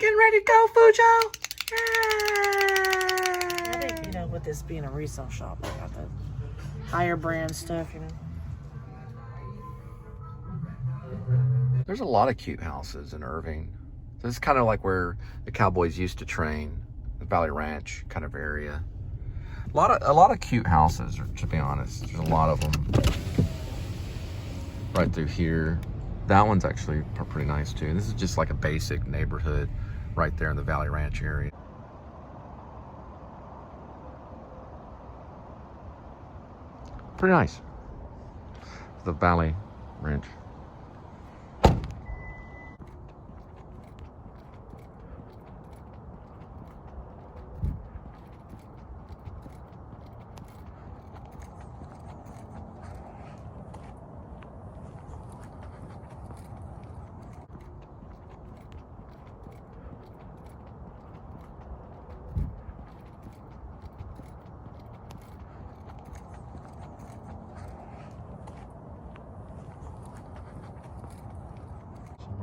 Getting ready to go, Fujo. I think, you know, with this being a resale shop, they got the higher brand stuff, you know. There's a lot of cute houses in Irving. This is kind of like where the Cowboys used to train, the Valley Ranch kind of area. A lot of cute houses, to be honest. There's a lot of them right through here. That one's actually pretty nice too. This is just like a basic neighborhood right there in the Valley Ranch area. Pretty nice. The Valley Ranch.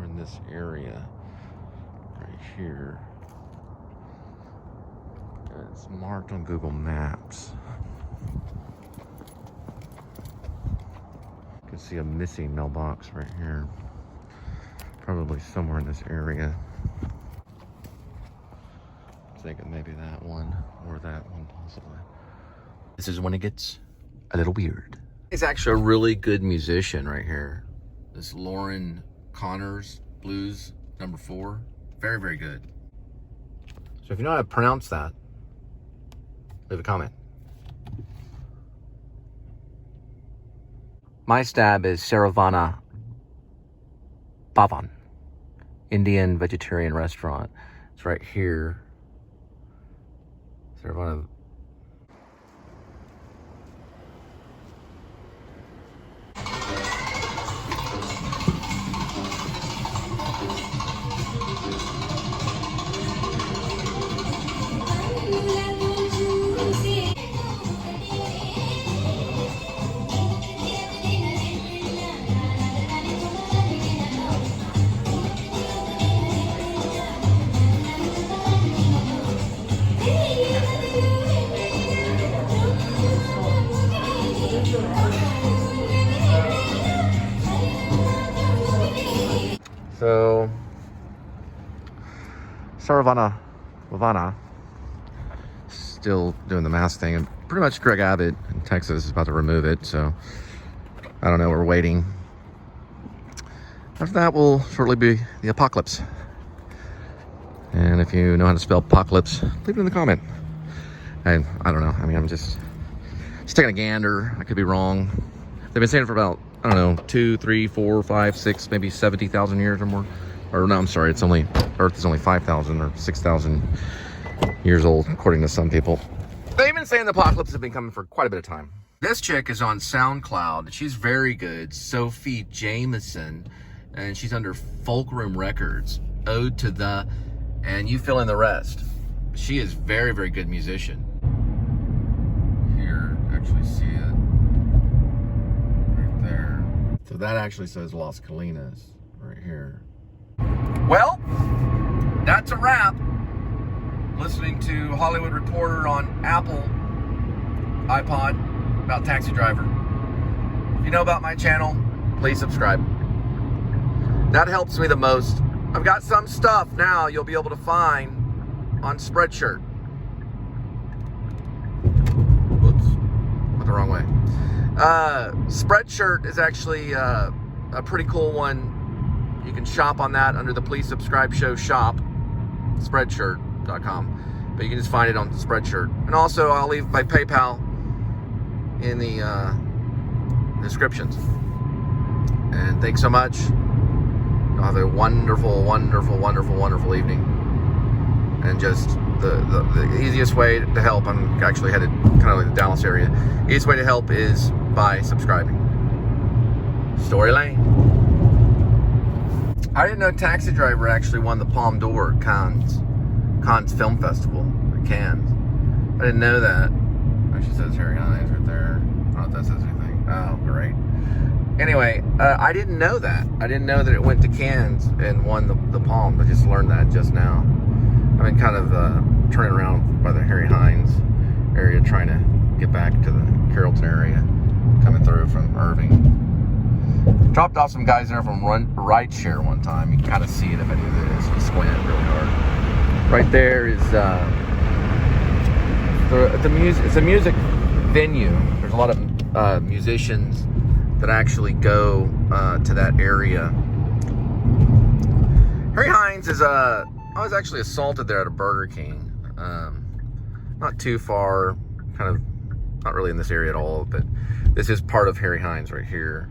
In this area right here, it's marked on Google Maps. You can see a missing mailbox right here, probably somewhere in this area. I'm thinking maybe that one or that one possibly. This is when it gets a little weird. He's actually a really good musician right here. This Lauren Connors Blues #4, very, very good. So if you know how to pronounce that, leave a comment. My stab is Saravana Bhavan, Indian vegetarian restaurant. It's right here. Saravana. So, Saravana Bhavana still doing the mask thing, and pretty much Greg Abbott in Texas is about to remove it, so I don't know, we're waiting. After that will shortly be the apocalypse. And if you know how to spell apocalypse, leave it in the comment. I don't know, I mean, I'm just taking a gander. I could be wrong. They've been saying it for about, I don't know, 2, 3, 4, 5, 6, maybe 70,000 years or more. Or no, I'm sorry, Earth is only 5,000 or 6,000 years old, according to some people. They've been saying the apocalypse has been coming for quite a bit of time. This chick is on SoundCloud. She's very good. Sophie Jameson, and she's under Fulcrum Records, Ode to the, and you fill in the rest. She is very, very good musician. Here, actually see it. Right there. So that actually says Las Colinas right here. Well, that's a wrap. Listening to Hollywood Reporter on Apple iPod about Taxi Driver. If you know about my channel, please subscribe. That helps me the most. I've got some stuff now you'll be able to find on Spreadshirt. Whoops, went the wrong way. Spreadshirt is actually a pretty cool one. You can shop on that under the Please Subscribe Show shop, Spreadshirt.com. But you can just find it on Spreadshirt. And also, I'll leave my PayPal in the descriptions. And thanks so much. You'll have a wonderful, wonderful, wonderful, wonderful evening. And just the easiest way to help, I'm actually headed kind of like the Dallas area. Easiest way to help is by subscribing. Story Lane. I didn't know Taxi Driver actually won the Palme d'Or at Cannes Film Festival at Cannes. I didn't know that. Actually says Harry Hines right there. I don't know if that says anything. Oh, great. Anyway, I didn't know that. I didn't know that it went to Cannes and won the Palm. I just learned that just now. I've been kind of turning around by the Harry Hines area, trying to get back to the Carrollton area, coming through from Irving. Dropped off some guys there from Rideshare one time. You can kind of see it if I do this. You squint it really hard. Right there is it's a music venue. There's a lot of musicians that actually go to that area. Harry Hines is I was actually assaulted there at a Burger King. Not too far, kind of not really in this area at all, but this is part of Harry Hines right here.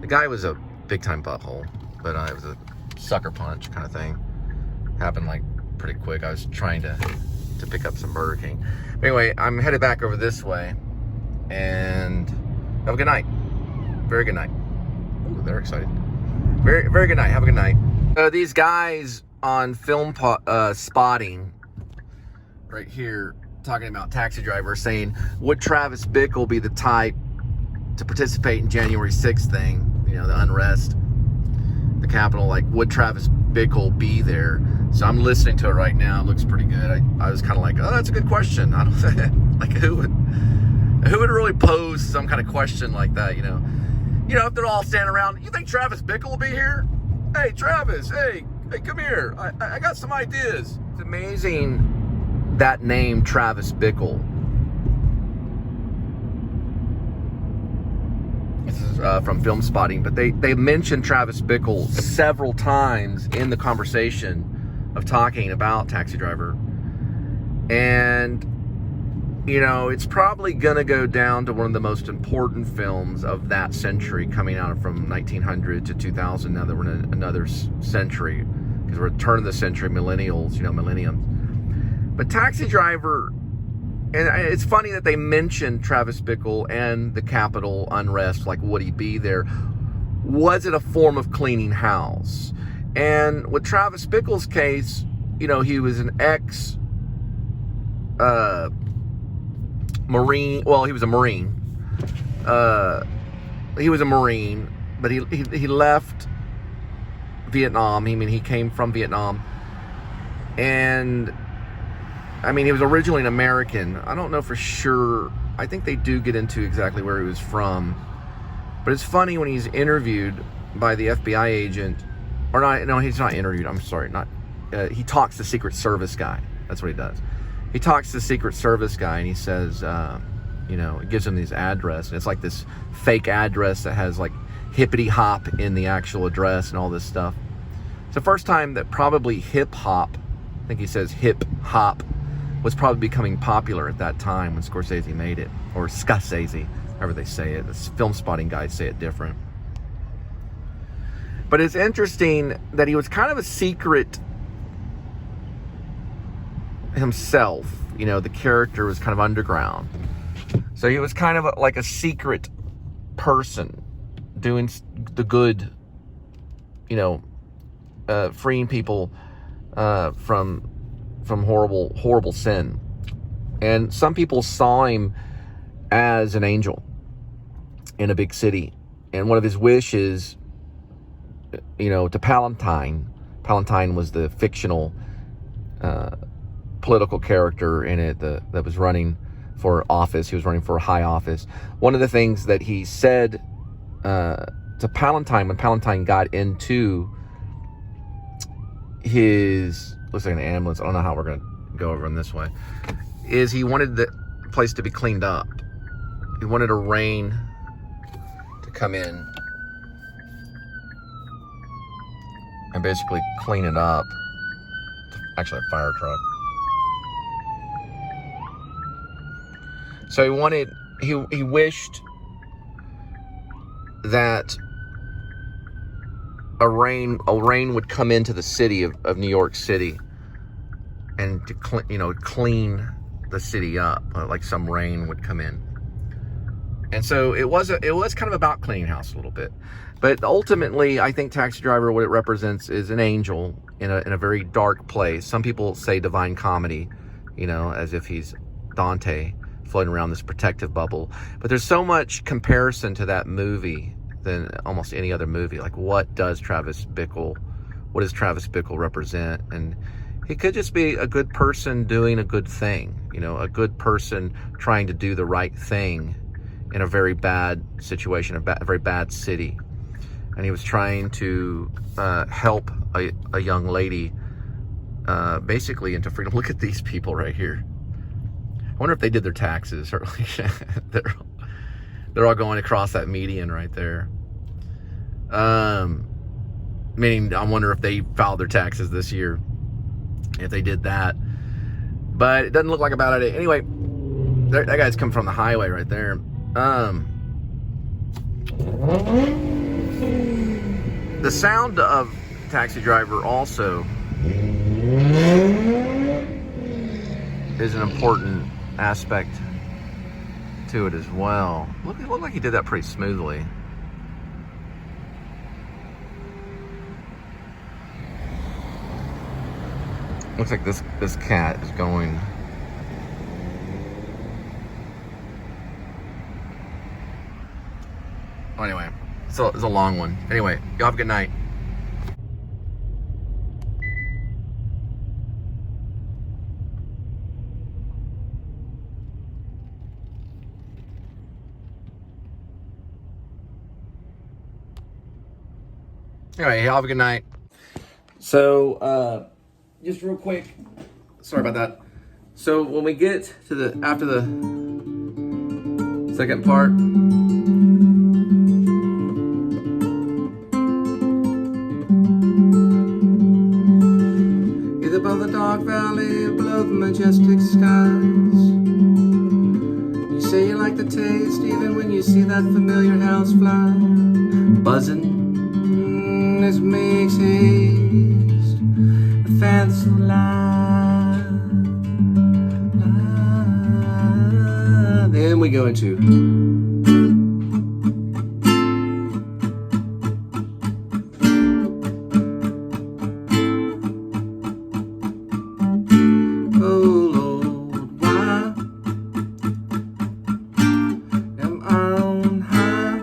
The guy was a big time butthole, but it was a sucker punch kind of thing. Happened like pretty quick. I was trying to pick up some Burger King. But anyway, I'm headed back over this way, and have a good night. Very good night. Ooh, they're excited. Very, very good night. Have a good night. These guys on film spotting right here, talking about Taxi Driver, saying, would Travis Bickle be the type to participate in January 6th thing, you know, the unrest, the Capitol? Like, would Travis Bickle be there? So I'm listening to it right now. It looks pretty good. I was kind of like, oh, that's a good question. I don't like who would really pose some kind of question like that, you know? You know, if they're all standing around, you think Travis Bickle will be here? Hey, Travis, hey, come here. I got some ideas. It's amazing that name, Travis Bickle. This is from Film Spotting, but they mentioned Travis Bickle several times in the conversation of talking about Taxi Driver. And, you know, it's probably going to go down to one of the most important films of that century, coming out from 1900 to 2000. Now that we're in another century, because we're at the turn of the century, millennials, you know, millenniums. But Taxi Driver, and it's funny that they mentioned Travis Bickle and the Capitol unrest, like would he be there? Was it a form of cleaning house? And with Travis Bickle's case, you know, he was an ex Marine. Well, he was a Marine. He was a Marine, but he left Vietnam. I mean, he came from Vietnam, and I mean, he was originally an American. I don't know for sure. I think they do get into exactly where he was from, but it's funny when he's interviewed by the FBI agent, or not. No, he's not interviewed. I'm sorry, not. He talks to the Secret Service guy. That's what he does. He talks to the Secret Service guy, and he says, you know, it gives him his address, and it's like this fake address that has like hippity hop in the actual address and all this stuff. It's the first time that probably hip hop, I think he says hip hop, was probably becoming popular at that time when Scorsese made it, or Scorsese, however they say it. The Film Spotting guys say it different. But it's interesting that he was kind of a secret himself. You know, the character was kind of underground. So he was kind of like a secret person doing the good, you know, freeing people from horrible sin. And some people saw him as an angel in a big city. And one of his wishes, you know, to Palantine was the fictional political character in it that was running for office. He was running for a high office. One of the things that he said to Palantine, when Palantine got into his, looks like an ambulance, I don't know how we're going to go over in this way, is he wanted the place to be cleaned up. He wanted a rain to come in and basically clean it up. Actually, a fire truck. So he wished that a rain would come into the city of New York City, and to clean the city up, like some rain would come in. And so it was kind of about cleaning house a little bit. But ultimately, I think Taxi Driver, what it represents is an angel in a very dark place. Some people say divine comedy, you know, as if he's Dante floating around this protective bubble. But there's so much comparison to that movie than almost any other movie. Like, what does Travis Bickle represent? And he could just be a good person doing a good thing, you know, a good person trying to do the right thing in a very bad situation, a very bad city. And he was trying to help a young lady basically into freedom. Look at these people right here. I wonder if they did their taxes. Or they're all going across that median right there. Meaning, I wonder if they filed their taxes this year, if they did that. But it doesn't look like about it. Anyway, that guy's coming from the highway right there. The sound of Taxi Driver also is an important aspect to it as well. It looked like he did that pretty smoothly. Looks like this cat is going. Oh, anyway, so it's a long one. Anyway, y'all have a good night. Anyway, y'all have a good night. So, just real quick, sorry about that. So when we get to after the second part, is above the dark valley, below the majestic skies. You say you like the taste, even when you see that familiar house fly buzzing. This makes haste, a fancy lie. Then we go into oh Lord, why am I on high?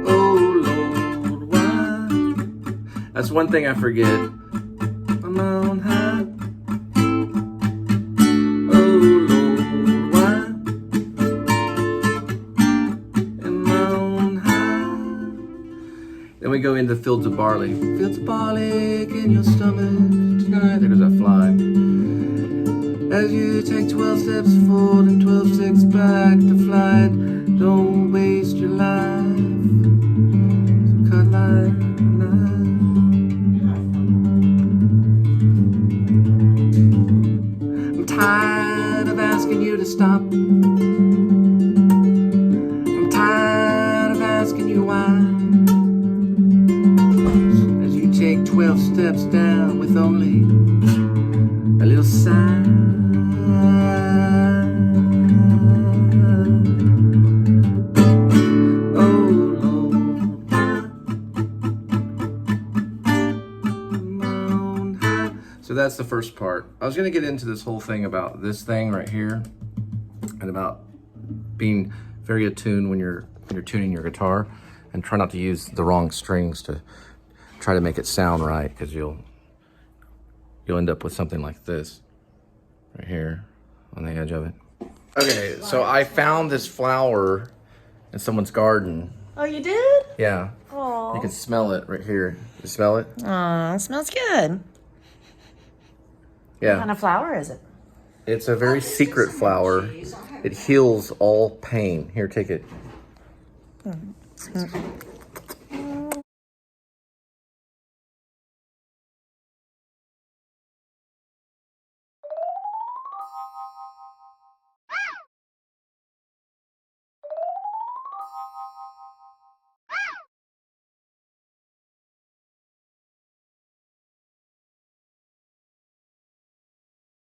Oh Lord, why? That's one thing I forget. I'm on high. Oh Lord, why am I on high? Then we go into fields of barley. Fields of barley in your stomach tonight. There goes that fly. As you take 12 steps forward and 12 steps back to flight, don't waste your life. So cut like a knife. I'm tired of asking you to stop. I'm tired of asking you why. As you take 12 steps down with only a little sigh. Oh Lord, why am I on high? So that's the first part. I was gonna get into this whole thing about this thing right here and about being very attuned when you're tuning your guitar, and try not to use the wrong strings to try to make it sound right, because you'll end up with something like this right here on the edge of it. Okay, so I found this flower in someone's garden. Oh, you did? Yeah. Oh. You can smell it right here. You smell it? Aw, it smells good. Yeah. What kind of flower is it? It's a very secret flower. It heals all pain. Here, take it.